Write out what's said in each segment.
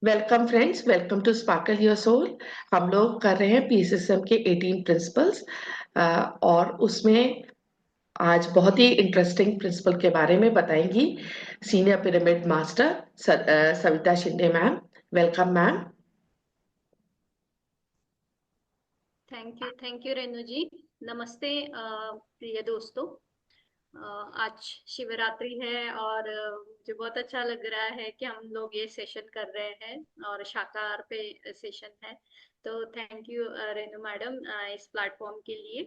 Welcome friends, welcome to sparkle your soul. हम लोग कर रहे हैं पीएसएसएम के 18 प्रिंसिपल्स और उसमें आज बहुत ही इंटरेस्टिंग प्रिंसिपल के बारे में बताएंगी senior pyramid master Savita Shinde ma'am. Welcome ma'am. Thank you Renu ji. नमस्ते प्रिय दोस्तों। आज शिवरात्रि है और मुझे बहुत अच्छा लग रहा है कि हम लोग ये सेशन कर रहे हैं और शाकाहार पे सेशन है। तो थैंक यू रेनू मैडम इस प्लेटफॉर्म के लिए।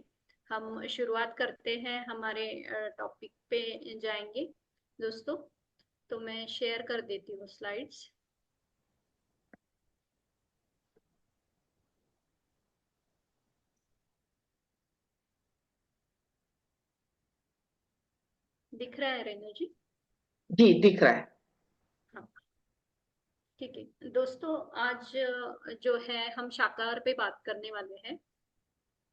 हम शुरुआत करते हैं, हमारे टॉपिक पे जाएंगे दोस्तों। तो मैं शेयर कर देती हूँ स्लाइड्स। दिख रहा है रेनू जी? जी दिख रहा है। हाँ, ठीक है दोस्तों। आज जो है हम शाकाहार पे बात करने वाले हैं।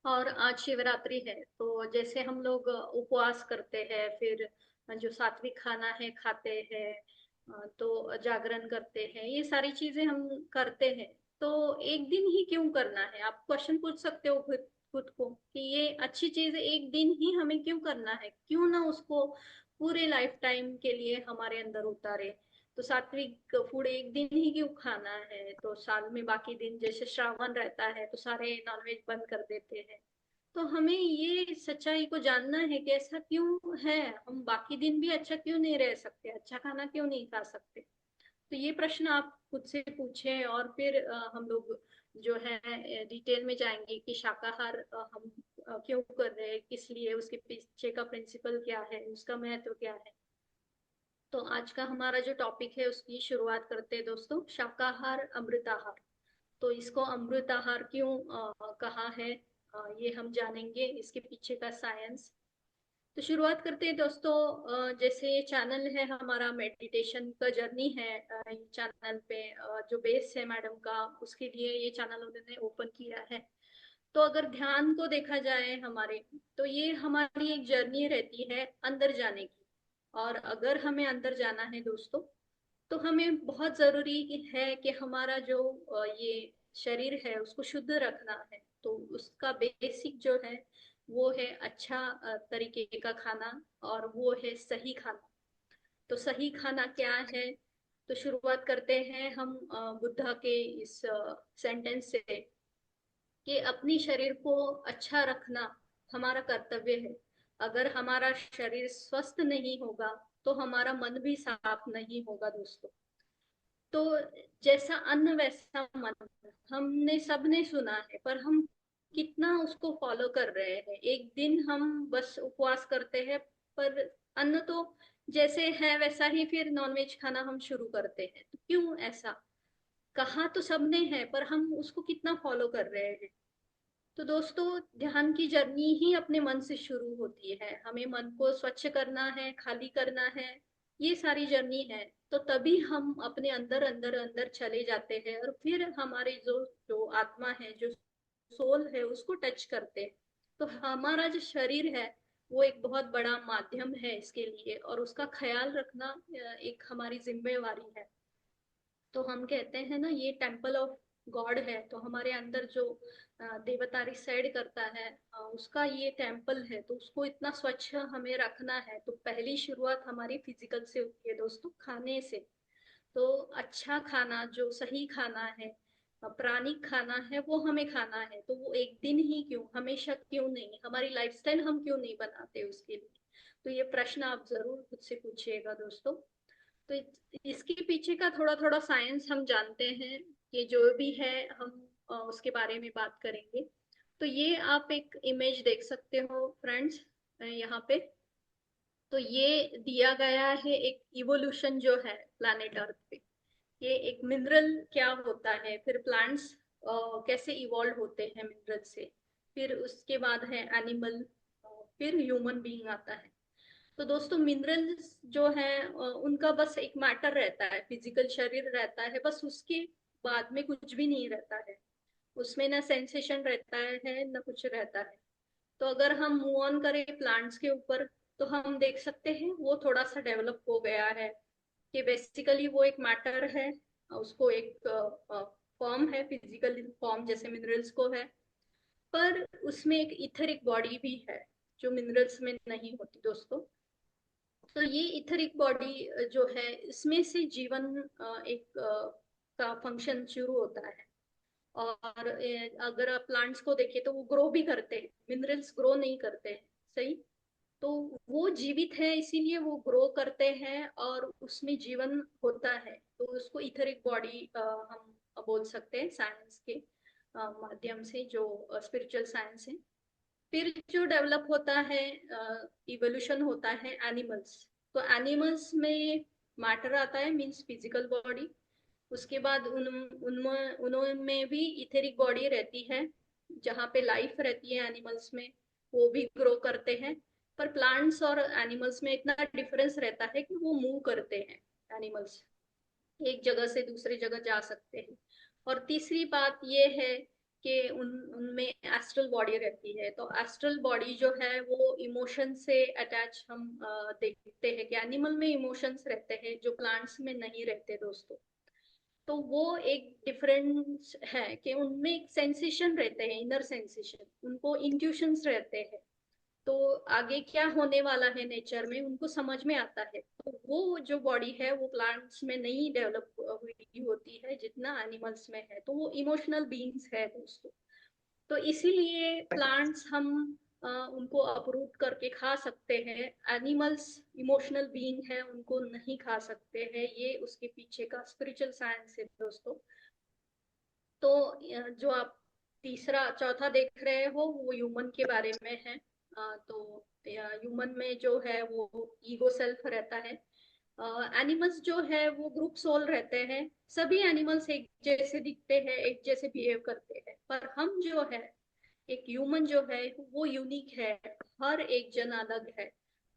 और आज शिवरात्रि है, तो जैसे हम लोग उपवास करते हैं, फिर जो सात्विक खाना है खाते हैं, तो जागरण करते हैं, ये सारी चीजें हम करते हैं। तो एक दिन ही क्यों करना है? आप क्वेश्चन पूछ सकते हो खुद खुद को कि ये अच्छी चीज है, एक दिन ही हमें क्यों करना है? क्यों ना उसको पूरे लाइफ टाइम के लिए हमारे अंदर उतारे। तो सात्विक फूड एक दिन ही क्यों खाना है? तो साल में बाकी दिन जैसे श्रावण रहता है तो सारे नॉनवेज बंद कर देते हैं। तो हमें ये सच्चाई को जानना है कि ऐसा क्यों है। हम बाकी दिन भी अच्छा क्यों नहीं रह सकते, अच्छा खाना क्यों नहीं खा सकते? तो ये प्रश्न आप खुद से पूछें और फिर हम लोग जो है डिटेल में जाएंगे कि शाकाहार हम क्यों कर रहे हैं, किस लिए, उसके पीछे का प्रिंसिपल क्या है, उसका महत्व क्या है। तो आज का हमारा जो टॉपिक है उसकी शुरुआत करते हैं दोस्तों। शाकाहार अमृताहार। तो इसको अमृताहार क्यों कहा है, ये हम जानेंगे, इसके पीछे का साइंस। तो शुरुआत करते हैं दोस्तों। जैसे ये चैनल है हमारा, मेडिटेशन का जर्नी है। ये चैनल पे जो बेस है मैडम का, उसके लिए ये चैनल उन्होंने ओपन किया है। तो अगर ध्यान को देखा जाए हमारे, तो ये हमारी एक जर्नी रहती है अंदर जाने की। और अगर हमें अंदर जाना है दोस्तों, तो हमें बहुत जरूरी है कि हमारा जो ये शरीर है उसको शुद्ध रखना है। तो उसका बेसिक जो है वो है अच्छा तरीके का खाना, और वो है सही खाना। तो सही खाना क्या है? तो शुरुआत करते हैं हम बुद्धा के इस सेंटेंस से कि अपनी शरीर को अच्छा रखना हमारा कर्तव्य है। अगर हमारा शरीर स्वस्थ नहीं होगा तो हमारा मन भी साफ नहीं होगा दोस्तों। तो जैसा अन्न वैसा मन, हमने सबने सुना है, पर हम कितना उसको फॉलो कर रहे हैं? एक दिन हम बस उपवास करते हैं, पर अन्न तो जैसे है वैसा ही फिर नॉनवेज खाना हम शुरू करते हैं। तो क्यों ऐसा? कहा तो सबने है, पर हम उसको कितना फॉलो कर रहे हैं? तो दोस्तों, ध्यान की जर्नी ही अपने मन से शुरू होती है। हमें मन को स्वच्छ करना है, खाली करना है, ये सारी जर्नी है। तो तभी हम अपने अंदर अंदर अंदर चले जाते हैं और फिर हमारे जो जो आत्मा है, जो सोल है, उसको टच करते हैं। तो हमारा जो शरीर है वो एक बहुत बड़ा माध्यम है इसके लिए, और उसका ख्याल रखना एक हमारी जिम्मेवारी है। तो हम कहते हैं ना, ये टेम्पल ऑफ गॉड है। तो हमारे अंदर जो देवता रिसाइड करता है, उसका ये टेम्पल है। तो उसको इतना स्वच्छ हमें रखना है। तो पहली शुरुआत हमारी फिजिकल से होती है दोस्तों, खाने से। तो अच्छा खाना, जो सही खाना है, प्राणिक खाना है, वो हमें खाना है। तो वो एक दिन ही क्यों, हमेशा क्यों नहीं? हमारी लाइफस्टाइल हम क्यों नहीं बनाते उसके लिए? तो ये प्रश्न आप जरूर खुद से पूछिएगा दोस्तों। तो इसके पीछे का थोड़ा थोड़ा साइंस हम जानते हैं कि जो भी है हम उसके बारे में बात करेंगे। तो ये आप एक इमेज देख सकते हो फ्रेंड्स यहाँ पे। तो ये दिया गया है एक इवोल्यूशन जो है प्लैनेट अर्थ पे। ये एक मिनरल क्या होता है, फिर प्लांट्स कैसे इवॉल्व होते हैं मिनरल से, फिर उसके बाद है एनिमल, फिर ह्यूमन बीइंग आता है। तो दोस्तों, मिनरल्स जो है उनका बस एक मैटर रहता है, फिजिकल शरीर रहता है, बस उसके बाद में कुछ भी नहीं रहता है। उसमें ना सेंसेशन रहता है ना कुछ रहता है। तो अगर हम मूव ऑन करें प्लांट्स के ऊपर, तो हम देख सकते हैं वो थोड़ा सा डेवलप हो गया है कि बेसिकली वो एक मैटर है। उसको एक फॉर्म है, फिजिकल फॉर्म जैसे मिनरल्स को है, पर उसमें एक इथरिक बॉडी भी है जो मिनरल्स में नहीं होती दोस्तों। तो ये इथरिक बॉडी जो है, इसमें से जीवन एक का फंक्शन शुरू होता है। और अगर आप प्लांट्स को देखें तो वो ग्रो भी करते हैं, मिनरल्स ग्रो नहीं करते हैं, सही। तो वो जीवित है, इसीलिए वो ग्रो करते हैं और उसमें जीवन होता है, तो उसको इथरिक बॉडी हम बोल सकते हैं साइंस के माध्यम से, जो स्पिरिचुअल साइंस है। फिर जो डेवलप होता है, इवोल्यूशन होता है एनिमल्स। तो एनिमल्स में मैटर आता है, मींस फिजिकल बॉडी। उसके बाद उनमें उनमें भी इथेरिक बॉडी रहती है, जहाँ पे लाइफ रहती है एनिमल्स में, वो भी ग्रो करते हैं। पर प्लांट्स और एनिमल्स में इतना डिफरेंस रहता है कि वो मूव करते हैं, एनिमल्स एक जगह से दूसरी जगह जा सकते हैं। और तीसरी बात ये है कि उनमें एस्ट्रल बॉडी रहती है। तो एस्ट्रल बॉडी जो है वो इमोशन से अटैच हम देखते हैं कि एनिमल में इमोशंस रहते हैं जो प्लांट्स में नहीं रहते दोस्तों। तो वो एक डिफरेंस है कि उनमें एक सेंसेशन रहते हैं, इनर सेंसेशन, उनको इंट्यूशंस रहते हैं। तो आगे क्या होने वाला है नेचर में उनको समझ में आता है। तो वो जो बॉडी है वो प्लांट्स में नहीं डेवलप हुई होती है जितना एनिमल्स में है। तो वो इमोशनल बीइंग्स है दोस्तों। तो इसीलिए प्लांट्स हम उनको अप्रूट करके खा सकते हैं, एनिमल्स इमोशनल बीइंग है, उनको नहीं खा सकते हैं। ये उसके पीछे का स्पिरिचुअल साइंस है दोस्तों। तो जो आप तीसरा चौथा देख रहे हो वो ह्यूमन के बारे में है। तो ह्यूमन में जो है वो ईगो सेल्फ रहता है। एनिमल्स जो है वो ग्रुप सोल रहते हैं। सभी एनिमल्स एक जैसे दिखते हैं, एक जैसे बिहेव करते हैं, पर हम जो है, एक ह्यूमन जो है वो यूनिक है, हर एक जन अलग है।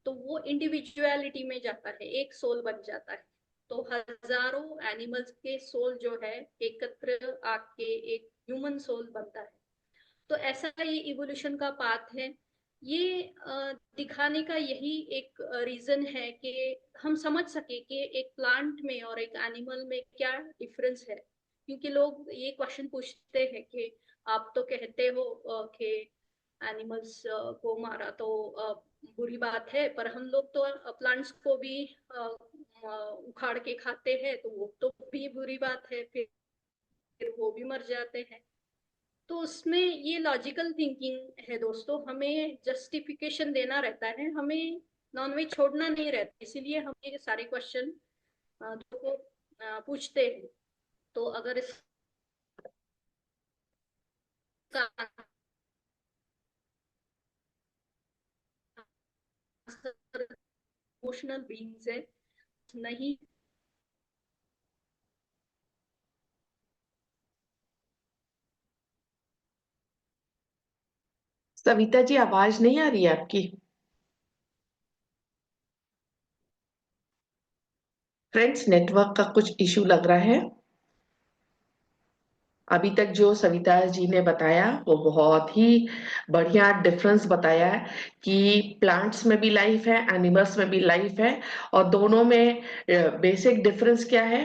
तो वो इंडिविजुअलिटी में जाता है, एक सोल बन जाता है। तो हजारों एनिमल्स के सोल जो है एकत्र आके एक ह्यूमन सोल बनता है। तो ऐसा ये इवोल्यूशन का पाथ है। ये दिखाने का यही एक रीजन है कि हम समझ सके कि एक प्लांट में और एक एनिमल में क्या डिफरेंस है। क्योंकि लोग ये क्वेश्चन पूछते हैं कि आप तो कहते हो कि एनिमल्स को मारा तो बुरी बात है, पर हम लोग तो प्लांट्स को भी उखाड़ के खाते हैं, तो वो तो भी बुरी बात है, फिर वो भी मर जाते हैं। तो उसमें ये लॉजिकल थिंकिंग है दोस्तों, हमें जस्टिफिकेशन देना रहता है, हमें नॉनवेज छोड़ना नहीं रहता, इसीलिए हम ये सारे क्वेश्चन को पूछते हैं। तो अगर इसका आंसर इमोशनल बीइंग्स है, नहीं। सविता जी, आवाज नहीं आ रही है आपकी। फ्रेंड्स, नेटवर्क का कुछ इशू लग रहा है। अभी तक जो सविता जी ने बताया वो बहुत ही बढ़िया डिफरेंस बताया है कि प्लांट्स में भी लाइफ है, एनिमल्स में भी लाइफ है, और दोनों में बेसिक डिफरेंस क्या है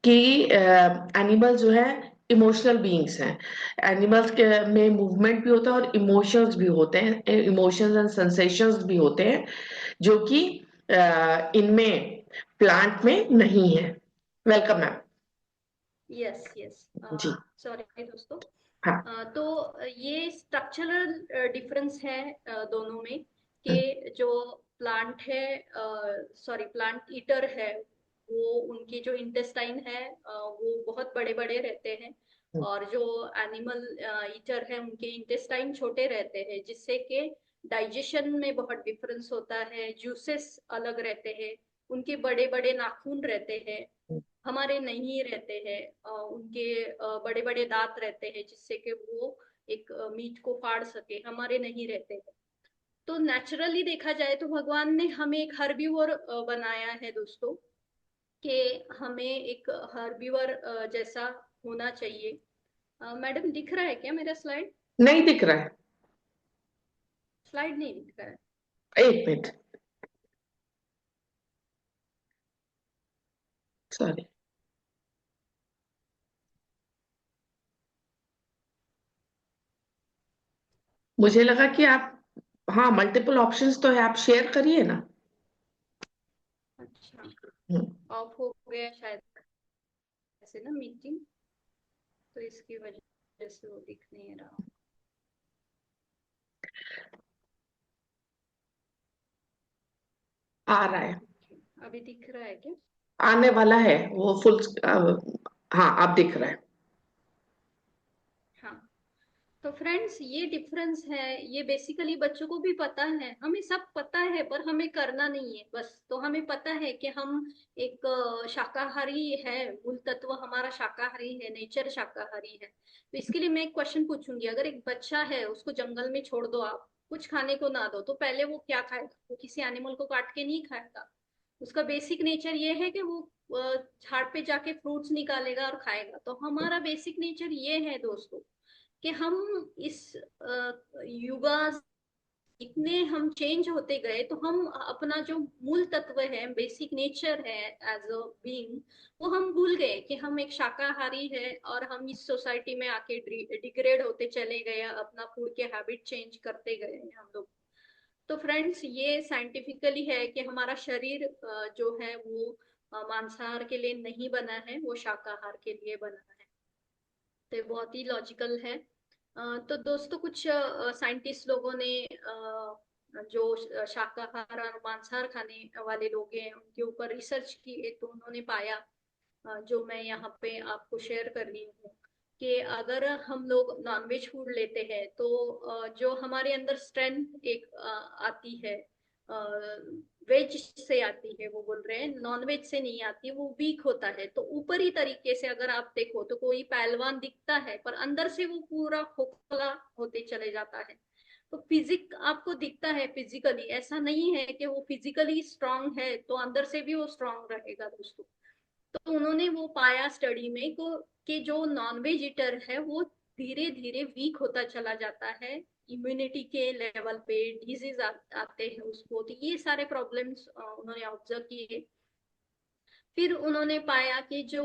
कि एनिमल जो है इमोशनल बीइंग्स हैं। एनिमल्स के में मूवमेंट भी होता है और इमोशंस भी होते हैं, इमोशंस एंड सेंसेशंस भी होते हैं, जो कि इनमें प्लांट में नहीं है। Welcome ma'am. यस यस, जी। सॉरी दोस्तों। हाँ। तो ये स्ट्रक्चरल डिफरेंस है दोनों में, हम्म, कि जो प्लांट है, सॉरी प्लांट ईटर है, वो उनके जो इंटेस्टाइन है वो बहुत बड़े बड़े रहते हैं। हम्म, और जो एनिमल ईटर है उनके इंटेस्टाइन छोटे रहते हैं, जिससे कि डाइजेशन में बहुत डिफरेंस होता है, जूसेस अलग रहते हैं, उनके बड़े बड़े नाखून रहते हैं, हम्म। हमारे नहीं रहते हैं। उनके बड़े बड़े दांत रहते हैं जिससे कि वो एक मीट को फाड़ सके, हमारे नहीं रहते हैं। तो नेचुरली देखा जाए तो भगवान ने हमें एक हर्बीवर बनाया है दोस्तों, कि हमें एक हर्बीवर जैसा होना चाहिए। मैडम दिख रहा है क्या मेरा स्लाइड? नहीं दिख रहा है। स्लाइड नहीं दिख रहा है। एक मिनट, सॉरी। मुझे लगा कि आप, हाँ मल्टीपल ऑप्शंस तो है, आप शेयर करिए ना। अच्छा, हम्म, ऑफ हो गया शायद ऐसे ना मीटिंग, तो इसकी वजह से वो दिख नहीं रहा। आ रहा है। ओके, अभी दिख रहा है क्या? आने वाला है वो फुल। हाँ आप दिख रहा है। हाँ, तो फ्रेंड्स ये डिफरेंस है, ये बेसिकली बच्चों को भी पता है, हमें सब पता है, पर हमें करना नहीं है बस। तो हमें पता है कि हम एक शाकाहारी है, मूल तत्व हमारा शाकाहारी है, नेचर शाकाहारी है। तो इसके लिए मैं एक क्वेश्चन पूछूंगी, अगर एक बच्चा है उसको जंगल में छोड़ दो आप, कुछ खाने को ना दो, तो पहले वो क्या खाएगा? वो किसी एनिमल को काट के नहीं खाएगा। उसका बेसिक नेचर ये है कि वो झाड़ पे जाके फ्रूट्स निकालेगा और खाएगा। तो हमारा बेसिक नेचर ये है दोस्तों, कि हम इस युगा इतने हम चेंज होते गए, तो हम अपना जो मूल तत्व है, बेसिक नेचर है एज अ बीइंग, वो हम भूल गए कि हम एक शाकाहारी है, और हम इस सोसाइटी में आके डिग्रेड होते चले गए, अपना फूड के हैबिट चेंज करते गए हैं हम लोग। तो फ्रेंड्स ये साइंटिफिकली है कि हमारा शरीर जो है वो मांसाहार के लिए नहीं बना है, वो शाकाहार के लिए बना है। तो ये बहुत ही लॉजिकल है। तो दोस्तों कुछ साइंटिस्ट लोगों ने जो शाकाहार और मांसाहार खाने वाले लोग हैं उनके ऊपर रिसर्च की, तो उन्होंने पाया, जो मैं यहाँ पे आपको शेयर कर रही हूँ, कि अगर हम लोग नॉनवेज फूड लेते हैं तो जो हमारे अंदर स्ट्रेंथ एक आती है, वेज से आती है, वो बोल रहे हैं नॉन वेज से नहीं आती, वो वीक होता है। तो ऊपरी तरीके से अगर आप देखो तो कोई पहलवान दिखता है, पर अंदर से वो पूरा खोखला होते चले जाता है। तो फिजिक आपको दिखता है फिजिकली, ऐसा नहीं है कि वो फिजिकली स्ट्रांग है तो अंदर से भी वो स्ट्रांग रहेगा दोस्तों। तो उन्होंने वो पाया स्टडी में को कि जो नॉन वेज ईटर है वो धीरे धीरे वीक होता चला जाता है, इम्यूनिटी के लेवल पे डिजीज आते हैं उसको। तो ये सारे प्रॉब्लम्स उन्होंने ऑब्जर्व किए। फिर उन्होंने पाया कि जो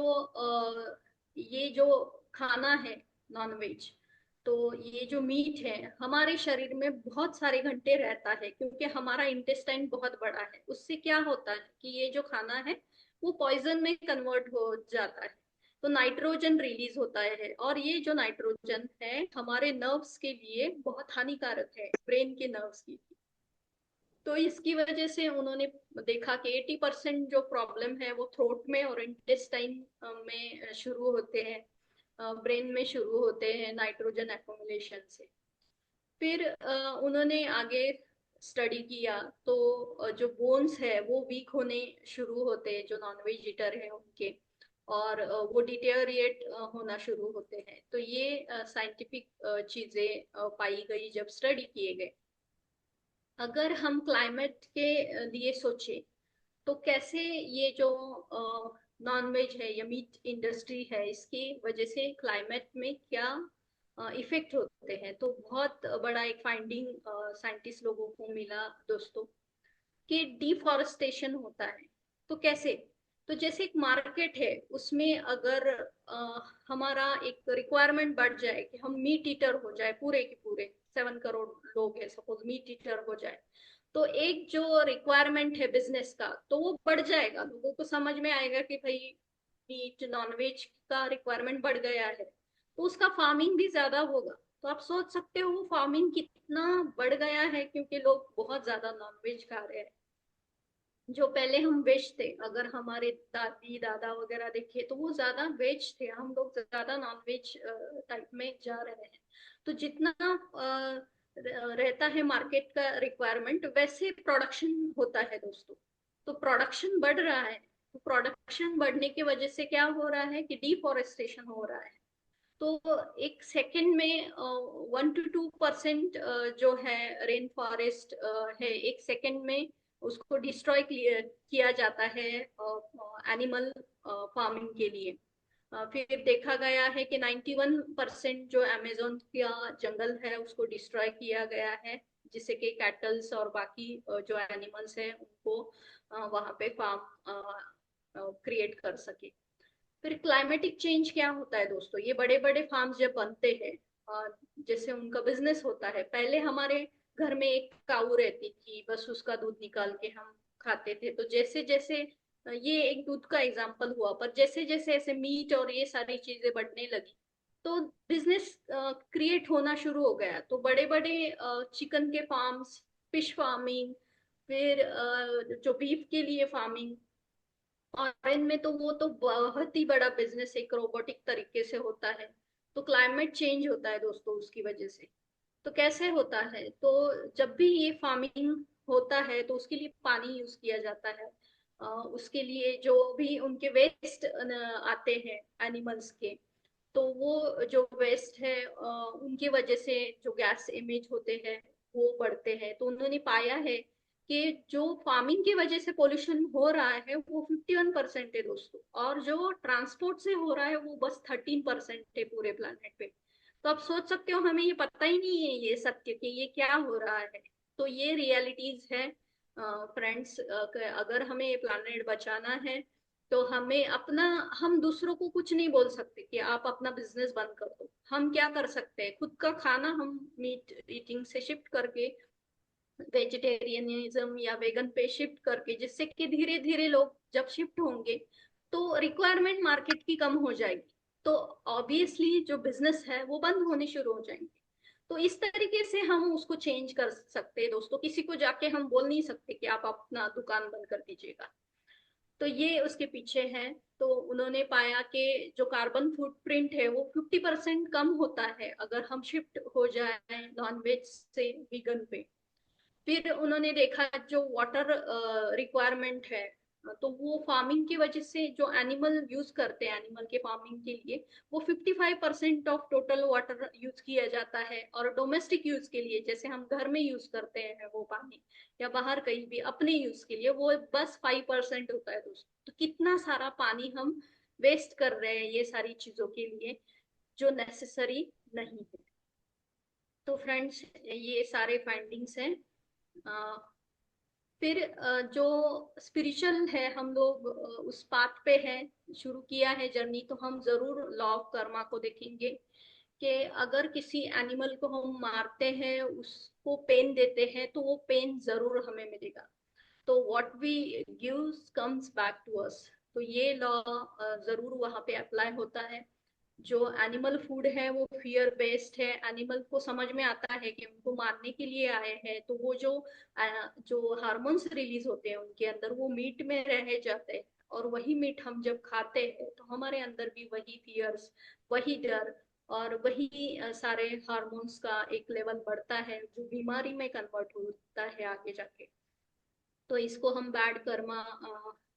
ये जो खाना है नॉन वेज, तो ये जो मीट है हमारे शरीर में बहुत सारे घंटे रहता है, क्योंकि हमारा इंटेस्टाइन बहुत बड़ा है। उससे क्या होता है कि ये जो खाना है वो पॉइजन में कन्वर्ट हो जाता है, तो नाइट्रोजन रिलीज होता है, और ये जो नाइट्रोजन है हमारे नर्व्स के लिए बहुत हानिकारक है, ब्रेन के नर्व्स की। तो इसकी वजह से उन्होंने देखा कि 80% जो प्रॉब्लम है वो थ्रोट में और इंटेस्टाइन में शुरू होते हैं, ब्रेन में शुरू होते हैं नाइट्रोजन एक्युमुलेशन से। फिर उन्होंने आगे स्टडी किया, तो जो बोन्स है वो वीक होने शुरू होते हैं जो नॉनवेज ईटर है उनके, और वो डिटेरिएट होना शुरू होते हैं। तो ये साइंटिफिक चीजें पाई गई जब स्टडी किए गए। अगर हम क्लाइमेट के लिए सोचे, तो कैसे ये जो नॉन वेज है या मीट इंडस्ट्री है, इसकी वजह से क्लाइमेट में क्या इफेक्ट होते हैं, तो बहुत बड़ा एक फाइंडिंग साइंटिस्ट लोगों को मिला दोस्तों, कि डिफॉरेस्टेशन होता है। तो कैसे? तो जैसे एक मार्केट है, उसमें अगर हमारा एक रिक्वायरमेंट बढ़ जाए कि हम मीट ईटर हो जाए, पूरे के पूरे 7 करोड़ लोग है सपोज मीट ईटर हो जाए, तो एक जो रिक्वायरमेंट है बिजनेस का तो वो बढ़ जाएगा, लोगों को समझ में आएगा कि भाई मीट नॉनवेज का रिक्वायरमेंट बढ़ गया है, तो उसका फार्मिंग भी ज्यादा होगा। तो आप सोच सकते हो वो फार्मिंग कितना बढ़ गया है, क्योंकि लोग बहुत ज्यादा नॉनवेज खा रहे हैं। जो पहले हम वेज थे, अगर हमारे दादी दादा वगैरह देखे तो वो ज्यादा वेज थे, हम लोग ज्यादा नॉन वेज टाइप में जा रहे हैं। तो जितना रहता है मार्केट का रिक्वायरमेंट, वैसे प्रोडक्शन होता है दोस्तों। तो प्रोडक्शन बढ़ रहा है, तो प्रोडक्शन बढ़ने की वजह से क्या हो रहा है कि डिफोरेस्टेशन हो रहा है। तो एक सेकंड में 1 to 2% जो है रेन फॉरेस्ट है, एक सेकंड में उसको डिस्ट्रॉय किया जाता है एनिमल फार्मिंग के लिए। फिर देखा गया है कि 91% जो अमेजोन का जंगल है उसको डिस्ट्रॉय किया गया है, जिससे कि कैटल्स और बाकी जो एनिमल्स हैं उनको वहां पे फार्म क्रिएट कर सके। फिर क्लाइमेटिक चेंज क्या होता है दोस्तों, ये बड़े बड़े फार्म्स जब बनते हैं जैसे उनका बिजनेस होता है। पहले हमारे घर में एक काऊ रहती थी, बस उसका दूध निकाल के हम खाते थे। तो जैसे जैसे ये एक दूध का एग्जाम्पल हुआ, पर जैसे जैसे ऐसे मीट और ये सारी चीजें बढ़ने लगी तो बिजनेस क्रिएट होना शुरू हो गया। तो बड़े बड़े चिकन के फार्म्स, फिश फार्मिंग, फिर जो बीफ के लिए फार्मिंग, और इनमें तो वो तो बहुत ही बड़ा बिजनेस एक रोबोटिक तरीके से होता है। तो क्लाइमेट चेंज होता है दोस्तों उसकी वजह से। तो कैसे होता है, तो जब भी ये फार्मिंग होता है तो उसके लिए पानी यूज किया जाता है। उसके लिए जो भी उनके वेस्ट आते हैं एनिमल्स के, तो वो जो वेस्ट है उनकी वजह से जो गैस इमेज होते हैं वो बढ़ते हैं। तो उन्होंने पाया है कि जो फार्मिंग की वजह से पोल्यूशन हो रहा है वो 51% है दोस्तों, और जो ट्रांसपोर्ट से हो रहा है वो बस 13% है पूरे प्लानट पे। तो आप सोच सकते हो, हमें ये पता ही नहीं है ये सत्य कि ये क्या हो रहा है। तो ये रियलिटीज है फ्रेंड्स। अगर हमें ये प्लानट बचाना है तो हमें अपना, हम दूसरों को कुछ नहीं बोल सकते कि आप अपना बिजनेस बंद कर दो। हम क्या कर सकते हैं, खुद का खाना हम मीट ईटिंग से शिफ्ट करके वेजिटेरियनिज्म या वेगन पे शिफ्ट करके, जिससे कि धीरे धीरे लोग जब शिफ्ट होंगे तो रिक्वायरमेंट मार्केट की कम हो जाएगी। तो ऑब्वियसली जो बिजनेस है वो बंद होने शुरू हो जाएंगे। तो इस तरीके से हम उसको चेंज कर सकते हैं दोस्तों। किसी को जाके हम बोल नहीं सकते कि आप अपना दुकान बंद कर दीजिएगा। तो ये उसके पीछे है। तो उन्होंने पाया कि जो कार्बन फुटप्रिंट है वो 50% कम होता है अगर हम शिफ्ट हो जाए नॉन वेज से वीगन पे। फिर उन्होंने देखा जो वाटर रिक्वायरमेंट है, तो वो फार्मिंग की वजह से जो एनिमल यूज करते हैं एनिमल के फार्मिंग के लिए, वो 55% ऑफ टोटल वाटर यूज किया जाता है। और डोमेस्टिक यूज के लिए जैसे हम घर में यूज करते हैं वो पानी, या बाहर कहीं भी अपने यूज के लिए, वो बस 5% होता है दोस्तों। तो कितना सारा पानी हम वेस्ट कर रहे हैं ये सारी चीजों के लिए जो नेसेसरी नहीं है। तो फ्रेंड्स ये सारे फाइंडिंस हैं। फिर जो स्पिरिचुअल है, हम लोग उस पाथ पे हैं, शुरू किया है जर्नी, तो हम जरूर लॉ ऑफ कर्मा को देखेंगे कि अगर किसी एनिमल को हम मारते हैं, उसको पेन देते हैं, तो वो पेन जरूर हमें मिलेगा। तो what we gives comes back to us. तो ये लॉ जरूर वहां पे अप्लाई होता है। जो एनिमल फूड है वो फियर बेस्ड है। एनिमल को समझ में आता है कि उनको मारने के लिए आए हैं, तो वो जो हार्मोन्स रिलीज होते हैं उनके अंदर, वो मीट में रह जाते हैं। और वही मीट हम जब खाते हैं तो हमारे अंदर भी वही फियर्स, वही डर और वही सारे हार्मोन्स का एक लेवल बढ़ता है जो बीमारी में कन्वर्ट होता है आगे जाके। तो इसको हम बैड कर्मा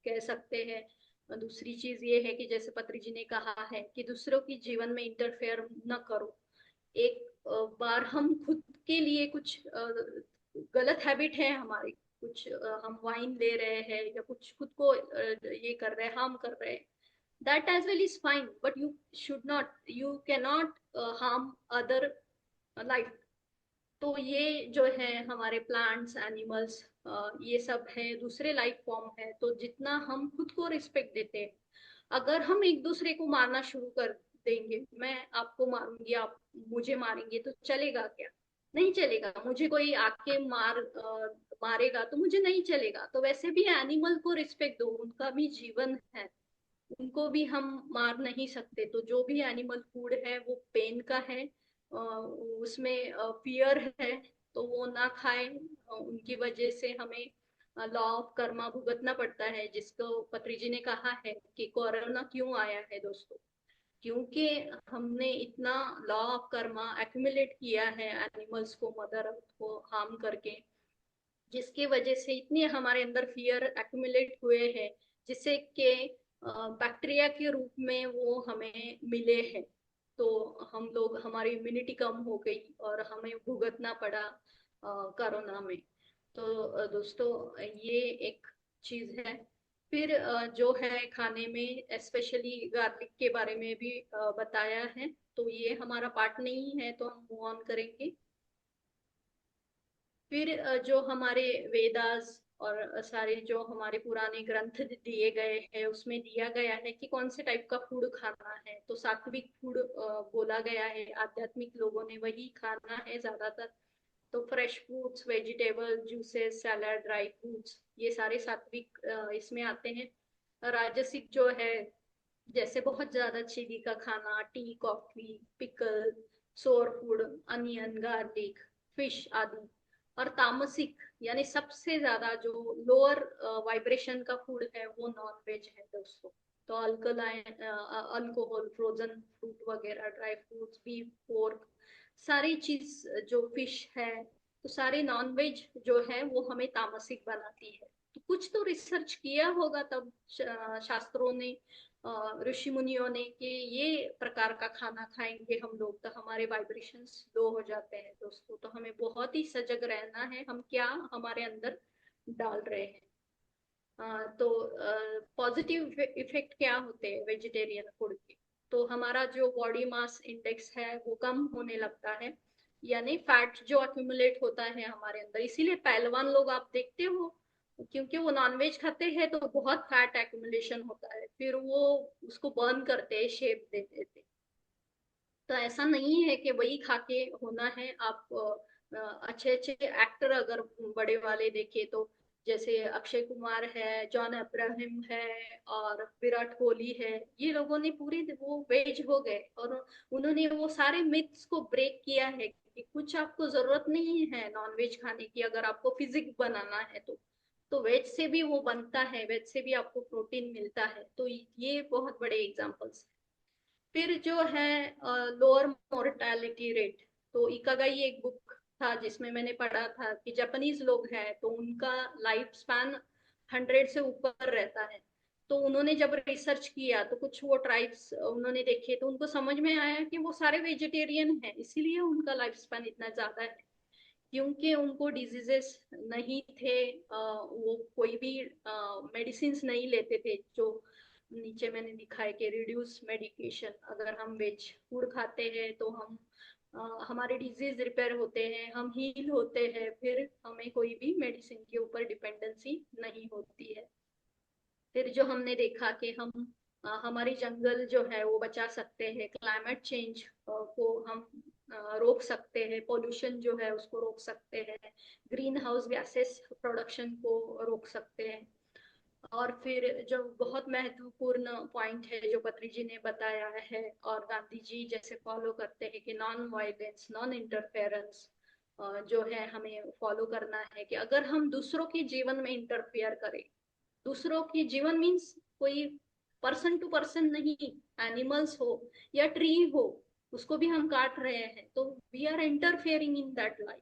कह सकते हैं। दूसरी चीज ये है कि जैसे पत्री जी ने कहा है कि दूसरों की जीवन में इंटरफेयर न करो। एक बार हम खुद के लिए कुछ गलत हैबिट है हमारी, कुछ हम वाइन ले रहे हैं या कुछ खुद को ये कर रहे हैं, हार्म कर रहे हैं, that as well is fine, but you should not, you can not harm other life. तो ये जो है हमारे प्लांट्स एनिमल्स, ये सब है, दूसरे लाइफ फॉर्म है। तो जितना हम खुद को रिस्पेक्ट देते हैं, अगर हम एक दूसरे को मारना शुरू कर देंगे, मैं आपको मारूंगी, आप मुझे मारेंगे, तो चलेगा क्या? नहीं चलेगा। मुझे कोई आके मारेगा तो मुझे नहीं चलेगा। तो वैसे भी एनिमल को रिस्पेक्ट दो, उनका भी जीवन है, उनको भी हम मार नहीं सकते। तो जो भी एनिमल फूड है वो पेन का है, उसमें फियर है, तो वो ना खाए। उनकी वजह से हमें लॉ ऑफ कर्मा भुगतना पड़ता है, जिसको पत्री जी ने कहा है कि कोरोना क्यों आया है दोस्तों, क्योंकि हमने इतना लॉ ऑफ कर्मा एक्यूमुलेट किया है एनिमल्स को, मदर अर्थ को हार्म करके, जिसकी वजह से इतने हमारे अंदर फियर एक्यूमुलेट हुए हैं, जिससे कि बैक्टीरिया के रूप में वो हमें मिले हैं। तो हम लोग, हमारी इम्यूनिटी कम हो गई और हमें भुगतना पड़ा कोरोना में। तो दोस्तों ये एक चीज है। फिर जो है खाने में स्पेशली गार्लिक के बारे में भी बताया है। तो ये हमारा पार्ट नहीं है, तो हम मूव ऑन करेंगे। फिर जो हमारे वेदास और सारे जो हमारे पुराने ग्रंथ दिए गए हैं उसमें दिया गया है कि कौन से टाइप का फूड खाना है। तो सात्विक फूड बोला गया है, आध्यात्मिक लोगों ने वही खाना है ज्यादातर। तो fresh fruits, vegetable, juices, salad, dry fruits, ये सारे सात्विक इसमें आते हैं। राजसिक जो है, जैसे बहुत ज्यादा चीनी का खाना, टी, कॉफी, पिकल, सोर फूड, अनियन, गार्लिक, फिश आदि। और तामसिक यानी सबसे ज्यादा जो लोअर वाइब्रेशन का फूड है वो नॉन वेज है दोस्तों। तो अल्कलाइन, अल्कोहल, फ्रोजन फ्रूट वगैरह, ड्राई फ्रूट्स, बीफ, पोर्क, सारी चीज जो फिश है, तो सारे नॉन वेज जो है वो हमें तामसिक बनाती है। तो कुछ तो रिसर्च किया होगा तब शास्त्रों ने, ऋषि मुनियों ने, कि ये प्रकार का खाना खाएंगे हम लोग तो हमारे वाइब्रेशंस लो हो जाते हैं दोस्तों। तो हमें बहुत ही सजग रहना है हम क्या हमारे अंदर डाल रहे हैं। तो पॉजिटिव इफेक्ट क्या होते हैं वेजिटेरियन फूड के? तो हमारा जो बॉडी मास इंडेक्स है वो कम होने लगता है, यानी फैट जो अक्यूमुलेट होता है हमारे अंदर। इसीलिए पहलवान लोग आप देखते हो, क्योंकि वो नॉनवेज खाते हैं तो बहुत फैट एक्यूमुलेशन होता है, फिर वो उसको बर्न करते हैं, शेप दे देते हैं। तो ऐसा नहीं है कि वही खा के होना है। आप अच्छे अच्छे एक्टर अगर बड़े वाले देखे तो, जैसे अक्षय कुमार है, जॉन अब्राहम है, और विराट कोहली है, ये लोगों ने पूरी वो वेज हो गए और उन्होंने वो सारे मिथ्स को ब्रेक किया है कि कुछ आपको जरूरत नहीं है नॉन वेज खाने की, अगर आपको फिजिक बनाना है तो वेज से भी वो बनता है, वेज से भी आपको प्रोटीन मिलता है। तो ये बहुत बड़े एग्जाम्पल्स। फिर जो है लोअर मोर्टालिटी रेट। तो इकागाई एक बुक था जिसमें मैंने पढ़ा था कि जापानीज लोग हैं तो उनका लाइफ स्पैन 100 से ऊपर रहता है। तो उन्होंने जब रिसर्च किया तो कुछ वो ट्राइब्स उन्होंने देखे तो उनको समझ में आया कि वो सारे वेजिटेरियन हैं, इसीलिए उनका लाइफ स्पैन इतना ज्यादा है। क्योंकि उनको डिजीजेस नहीं थे, वो कोई भी मेडिसिन नहीं लेते थे। जो नीचे मैंने लिखा है कि रिड्यूस मेडिकेशन, अगर हम वेज फूड खाते हैं तो हम हमारे डिजीज रिपेयर होते हैं, हम हील होते हैं, फिर हमें कोई भी मेडिसिन के ऊपर डिपेंडेंसी नहीं होती है। फिर जो हमने देखा कि हम हमारी जंगल जो है वो बचा सकते हैं, क्लाइमेट चेंज को हम रोक सकते हैं, पोल्यूशन जो है उसको रोक सकते हैं, ग्रीन हाउस गैसेस प्रोडक्शन को रोक सकते हैं। और फिर जो बहुत महत्वपूर्ण पॉइंट है जो पत्री जी ने बताया है और गांधी जी जैसे फॉलो करते हैं कि नॉन वायलेंस, नॉन इंटरफेरेंस जो है हमें फॉलो करना है। कि अगर हम दूसरों के जीवन में इंटरफेयर करें, दूसरों की जीवन मीन्स कोई पर्सन टू पर्सन नहीं, एनिमल्स हो या ट्री हो, उसको भी हम काट रहे हैं तो we are interfering in that life.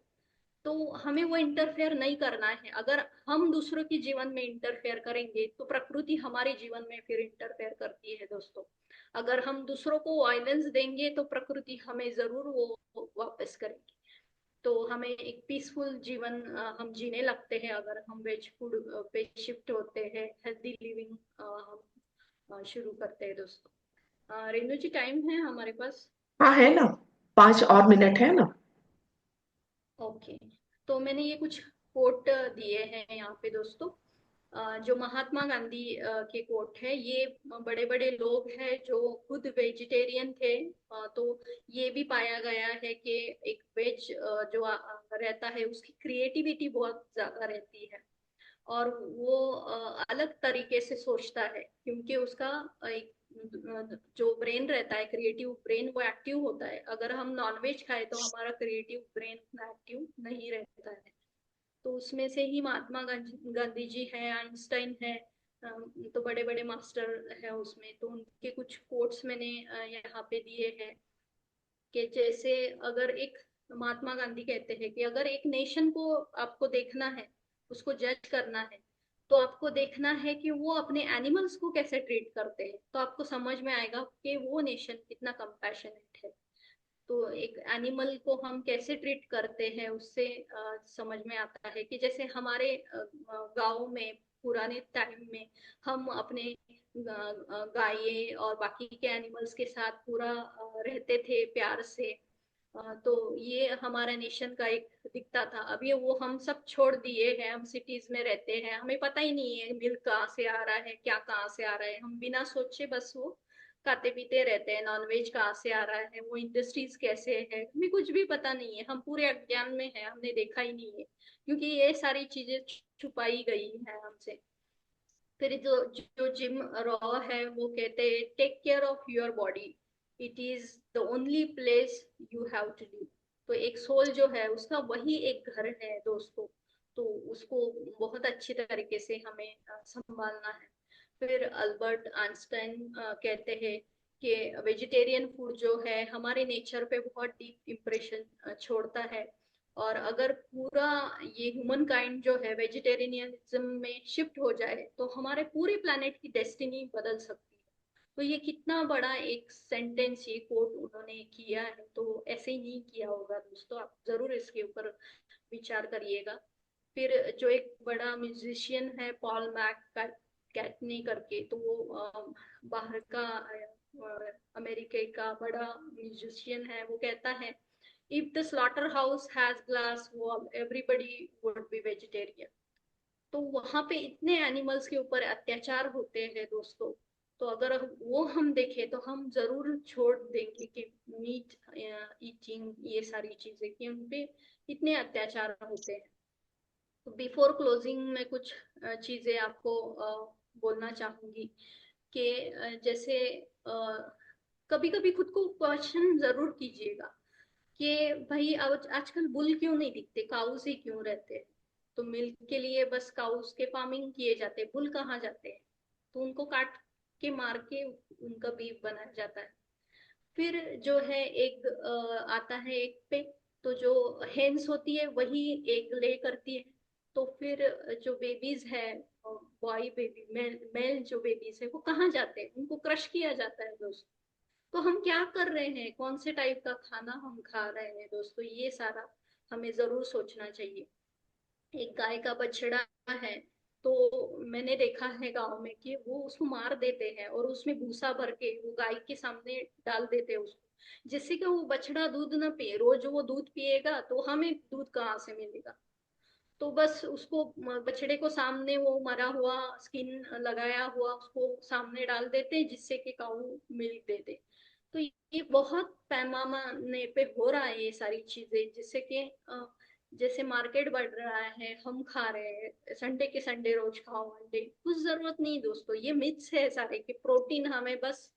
तो हमें वो इंटरफेयर नहीं करना है। अगर हम दूसरों के जीवन में इंटरफेयर करेंगे तो प्रकृति हमारे जीवन में फिर इंटरफेयर करती है दोस्तों। अगर हम दूसरों को वायलेंस देंगे तो प्रकृति हमें जरूर वो वापस करेगी। तो हमें एक पीसफुल जीवन हम जीने लगते हैं अगर हम वेज फूड पे शिफ्ट होते हैं, हेल्दी लिविंग हम शुरू करते हैं दोस्तों। रेनू जी, टाइम है हमारे पास? हाँ है ना, 5 और मिनट है ना। ओके। तो मैंने ये कुछ कोट दिए हैं यहाँ पे दोस्तों, जो महात्मा गांधी के कोट है। ये बड़े बड़े लोग हैं जो खुद वेजिटेरियन थे। तो ये भी पाया गया है कि एक वेज जो रहता है उसकी क्रिएटिविटी बहुत ज्यादा रहती है और वो अलग तरीके से सोचता है, क्योंकि उसका एक जो ब्रेन रहता है, क्रिएटिव ब्रेन, वो एक्टिव होता है। अगर हम नॉनवेज खाए तो हमारा क्रिएटिव ब्रेन एक्टिव नहीं रहता है। तो उसमें से ही महात्मा गांधी जी है, आइंस्टाइन है, तो बड़े बड़े मास्टर है उसमें। तो उनके कुछ कोट्स मैंने यहाँ पे दिए हैं कि जैसे अगर एक, महात्मा गांधी कहते हैं कि अगर एक नेशन को आपको देखना है, उसको जज करना है, तो आपको देखना है कि वो अपने एनिमल्स को कैसे ट्रीट करते हैं, तो आपको समझ में आएगा कि वो नेशन कितना कंपैशनेट है। तो एक एनिमल को हम कैसे ट्रीट करते हैं उससे समझ में आता है कि जैसे हमारे गांव में पुराने टाइम में हम अपने गाय और बाकी के एनिमल्स के साथ पूरा रहते थे प्यार से। तो ये हमारा नेशन का एक दिखता था। अभी वो हम सब छोड़ दिए हैं, हम सिटीज में रहते हैं, हमें पता ही नहीं है मिल्क कहाँ से आ रहा है, क्या कहाँ से आ रहा है, हम बिना सोचे बस वो खाते पीते रहते हैं। नॉनवेज कहाँ से आ रहा है, वो इंडस्ट्रीज कैसे है, हमें कुछ भी पता नहीं है, हम पूरे अज्ञान में है, हमने देखा ही नहीं है, क्योंकि ये सारी चीजें छुपाई गई है हमसे। फिर जो जो जिम रॉ है वो कहते हैं take care of your body, it is the only place you have to live. तो एक सोल जो है उसका वही एक घर है दोस्तों, तो उसको बहुत अच्छी तरीके से हमें संभालना है। फिर अल्बर्ट आइंस्टाइन कहते हैं कि वेजिटेरियन फूड जो है हमारे नेचर पे बहुत डीप इम्प्रेशन छोड़ता है, और अगर पूरा ये ह्यूमन काइंड जो है वेजिटेरियनिज्म में शिफ्ट हो जाए तो हमारे पूरे प्लानेट की डेस्टिनी बदल सकती है। तो ये कितना बड़ा एक सेंटेंस, ये कोट उन्होंने किया है, तो ऐसे ही नहीं किया होगा दोस्तों, आप जरूर इसके ऊपर विचार करिएगा। फिर जो एक बड़ा म्यूजिशियन है पॉल कैटनी करके, तो वो बाहर का अमेरिका का बड़ा म्यूजिशियन है, वो कहता है if the slaughterhouse has glass wall everybody would be vegetarian। तो वहां पे इतने एनिमल्स के ऊपर अत्याचार होते हैं दोस्तों, तो अगर वो हम देखें तो हम जरूर छोड़ देंगे कि मीट ईटिंग ये सारी चीजें, कि उन पे इतने अत्याचार होते हैं। तो बिफोर क्लोजिंग में कुछ चीजें आपको बोलना चाहूंगी कि जैसे कभी कभी खुद को क्वेश्चन जरूर कीजिएगा कि भाई आजकल बुल क्यों नहीं दिखते, काउस ही क्यों रहते हैं। तो मिल्क के लिए बस काउस के फार्मिंग किए जाते हैं, बुल कहाँ जाते हैं। तो उनको काट के मार के उनका बीफ बनाया जाता है। फिर जो है एक आता है एक पे, तो जो हेन्स होती है वही एक ले करती है। तो फिर जो बेबीज है, बॉय बेबी, मेल मेल जो बेबीज है वो कहाँ जाते हैं, उनको क्रश किया जाता है दोस्तों। तो हम क्या कर रहे हैं, कौन से टाइप का खाना हम खा रहे हैं दोस्तों, ये सारा हमें जरूर सोचना चाहिए। एक गाय का बछड़ा है, तो मैंने देखा है गांव में कि वो उसको मार देते हैं और उसमें भूसा भर के वो गाय के सामने डाल देते हैं उसको, जिससे कि वो बछड़ा दूध ना पिए। रोज वो दूध पिएगा तो हमें दूध कहाँ से मिलेगा। तो बस उसको बछड़े को सामने वो मरा हुआ स्किन लगाया हुआ उसको सामने डाल देते हैं, जिससे कि काऊ मिल्क दे दे। तो ये बहुत पैमाने पे हो रहा है ये सारी चीजें, जिससे कि जैसे मार्केट बढ़ रहा है, हम खा रहे हैं संडे के संडे रोज खाओ अंडे, कुछ जरूरत नहीं दोस्तों। ये मिथ्स है सारे कि प्रोटीन हमें बस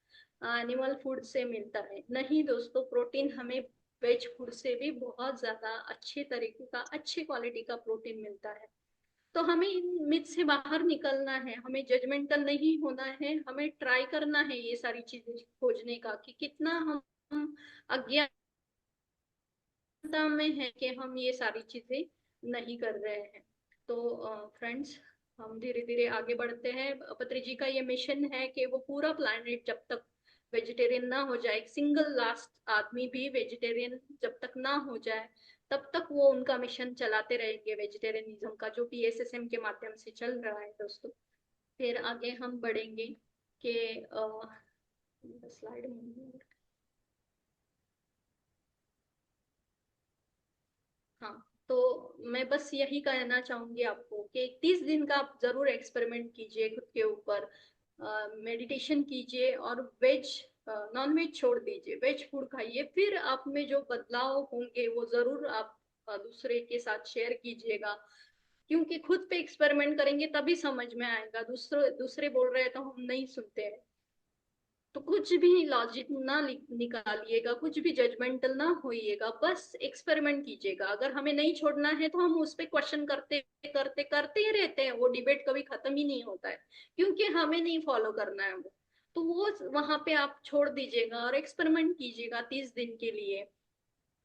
एनिमल फूड से मिलता है, नहीं दोस्तों, प्रोटीन हमें वेज फूड से भी बहुत ज्यादा अच्छे तरीके का, अच्छी क्वालिटी का प्रोटीन मिलता है। तो हमें इन मिथ से बाहर निकलना है, हमें जजमेंटल नहीं होना है, हमें ट्राई करना है ये सारी चीजें खोजने का कि कितना हम अज्ञानता में है कि हम ये सारी चीजें नहीं कर रहे हैं। तो फ्रेंड्स, हम धीरे धीरे आगे बढ़ते हैं। पत्री जी का ये मिशन है कि वो पूरा प्लानिट जब तक वेजिटेरियन ना हो जाए, एक सिंगल लास्ट आदमी भी वेजिटेरियन जब तक ना हो जाए, तब तक वो उनका मिशन चलाते रहेंगे वेजिटेरियनिज्म का, जो PSSM के माध्यम से चल रहा है दोस्तों। फिर आगे हम बढ़ेंगे कि स्लाइड में, हाँ, तो मैं बस यही कहना चाहूंगी आपको कि 30 दिन का आप जरूर एक्सपेरिमेंट कीजिए खुद के ऊपर, मेडिटेशन कीजिए और वेज नॉन वेज छोड़ दीजिए, वेज फूड खाइए। फिर आप में जो बदलाव होंगे वो जरूर आप दूसरे के साथ शेयर कीजिएगा, क्योंकि खुद पे एक्सपेरिमेंट करेंगे तभी समझ में आएगा। दूसरे दूसरे बोल रहे हैं तो हम नहीं सुनते हैं। तो कुछ भी लॉजिक ना निकालिएगा, कुछ भी जजमेंटल ना होइएगा, बस एक्सपेरिमेंट कीजिएगा। अगर हमें नहीं छोड़ना है तो हम उस पर क्वेश्चन करते करते करते ही रहते हैं, वो डिबेट कभी खत्म ही नहीं होता है, क्योंकि हमें नहीं फॉलो करना है वो। तो वो वहां पे आप छोड़ दीजिएगा और एक्सपेरिमेंट कीजिएगा 30 दिन के लिए।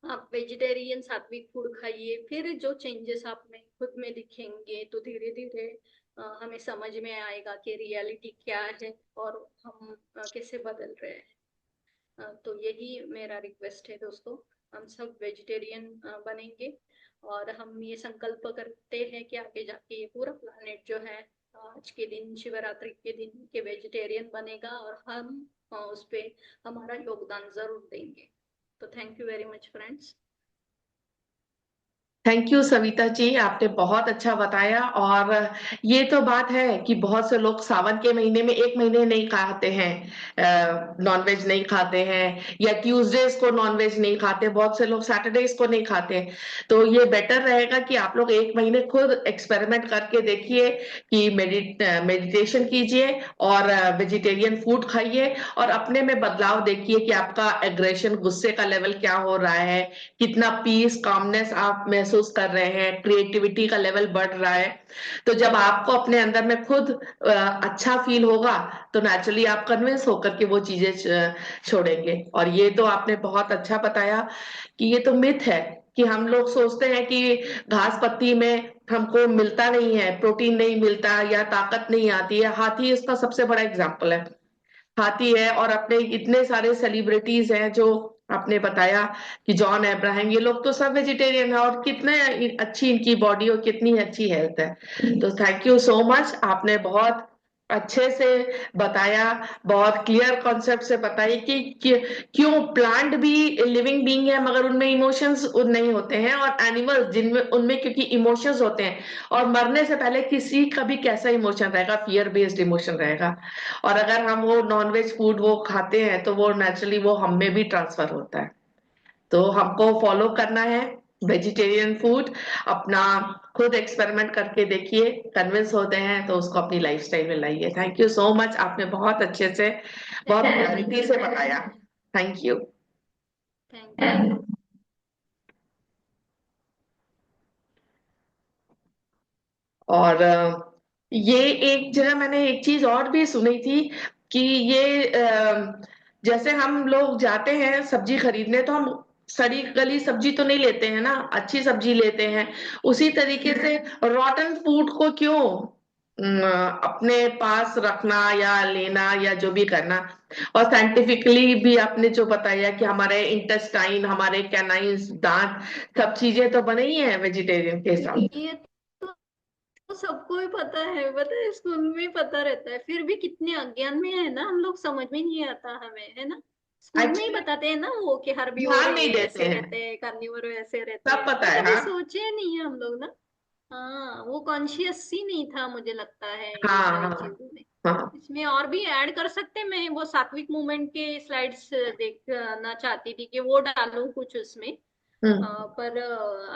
आप वेजिटेरियन सात्विक फूड खाइए, फिर जो चेंजेस आप में खुद में दिखेंगे तो धीरे धीरे हमें समझ में आएगा कि रियलिटी क्या है और हम कैसे बदल रहे हैं। तो यही मेरा रिक्वेस्ट है दोस्तों, हम सब वेजिटेरियन बनेंगे, और हम ये संकल्प करते हैं कि आगे जाके ये पूरा प्लानेट जो है आज के दिन, शिवरात्रि के दिन के वेजिटेरियन बनेगा, और हम उस पे हमारा योगदान जरूर देंगे। तो thank you very much friends. Thank you Savita ji, आपने बहुत अच्छा बताया। और ये तो बात है कि बहुत से लोग सावन के महीने में एक महीने नहीं खाते हैं, नॉनवेज नहीं खाते हैं, या ट्यूसडेज को नॉनवेज नहीं खाते, बहुत से लोग सैटरडेज को नहीं खाते। तो ये बेटर रहेगा कि आप लोग एक महीने खुद एक्सपेरिमेंट करके देखिए कि मेडिटेशन कीजिए और वेजिटेरियन फूड खाइए, और अपने में बदलाव देखिए कि आपका एग्रेशन, गुस्से का लेवल क्या हो रहा है, कितना पीस कामनेस आप महसूस कर रहे हैं, क्रिएटिविटी का लेवल बढ़ रहा है। तो जब आपको अपने अंदर में खुद अच्छा फील होगा, तो नेचुरली आप कन्विंस होकर के वो चीजें छोड़ेंगे। और ये तो आपने बहुत अच्छा बताया कि ये तो मिथ है कि हम लोग सोचते हैं कि घास पत्ती में हमको मिलता नहीं है, प्रोटीन नहीं मिलता या ताकत नहीं आती है। हाथी इसका सबसे बड़ा एग्जाम्पल है। हाथी है, और अपने इतने सारे सेलिब्रिटीज हैं जो आपने बताया कि जॉन अब्राहम, ये लोग तो सब वेजिटेरियन है, और कितने अच्छी इनकी बॉडी और कितनी अच्छी हेल्थ है। तो थैंक यू सो मच, आपने बहुत अच्छे से बताया, बहुत क्लियर कॉन्सेप्ट से बताई कि क्यों प्लांट भी लिविंग बीइंग है मगर उनमें इमोशंस नहीं होते हैं, और एनिमल्स जिनमें उनमें क्योंकि इमोशंस होते हैं, और मरने से पहले किसी का भी कैसा इमोशन रहेगा, फियर बेस्ड इमोशन रहेगा। और अगर हम वो नॉनवेज फूड वो खाते हैं तो वो नेचुरली वो हम में भी ट्रांसफर होता है। तो हमको फॉलो करना है वेजिटेरियन फूड अपना। खुद एक्सपेरिमेंट करके देखिए, कन्विंस होते हैं तो उसको अपनी लाइफस्टाइल में लाइए। थैंक यू सो मच, आपने बहुत अच्छे से, बहुत थैंक यू। क्लैरिटी से बताया। Thank you. Thank you. और ये एक जगह मैंने एक चीज और भी सुनी थी कि ये जैसे हम लोग जाते हैं सब्जी खरीदने, तो हम सड़ी गली सब्जी तो नहीं लेते हैं ना, अच्छी सब्जी लेते हैं। उसी तरीके से रॉटन फूड को क्यों अपने पास रखना या लेना या जो भी करना। और साइंटिफिकली भी आपने जो बताया कि हमारे इंटेस्टाइन, हमारे कैनाइंस, दांत, सब चीजें तो बने ही हैं वेजिटेरियन के हिसाब से। ये तो सबको ही पता है स्कूल में ही पता रहता है, फिर भी कितने अज्ञान में है ना हम लोग, समझ में नहीं आता हमें, है ना। स्कूल में ही एक्चुअली बताते हैं ना वो कि हर्बीवोर ध्यान नहीं ये देते ऐसे हैं, रहते हैं, कार्निवोर ऐसे रहते सब हैं, पता पर है। कभी हाँ सोचे नहीं है हम लोग ना। हाँ, वो कॉन्शियस ही नहीं था मुझे लगता है ये हाँ सारी हाँ चीजों में। हाँ। इसमें और भी ऐड कर सकते, मैं वो सात्विक मूवमेंट के स्लाइड्स देखना चाहती थी कि वो डालूं कुछ उसमें। हम्म। पर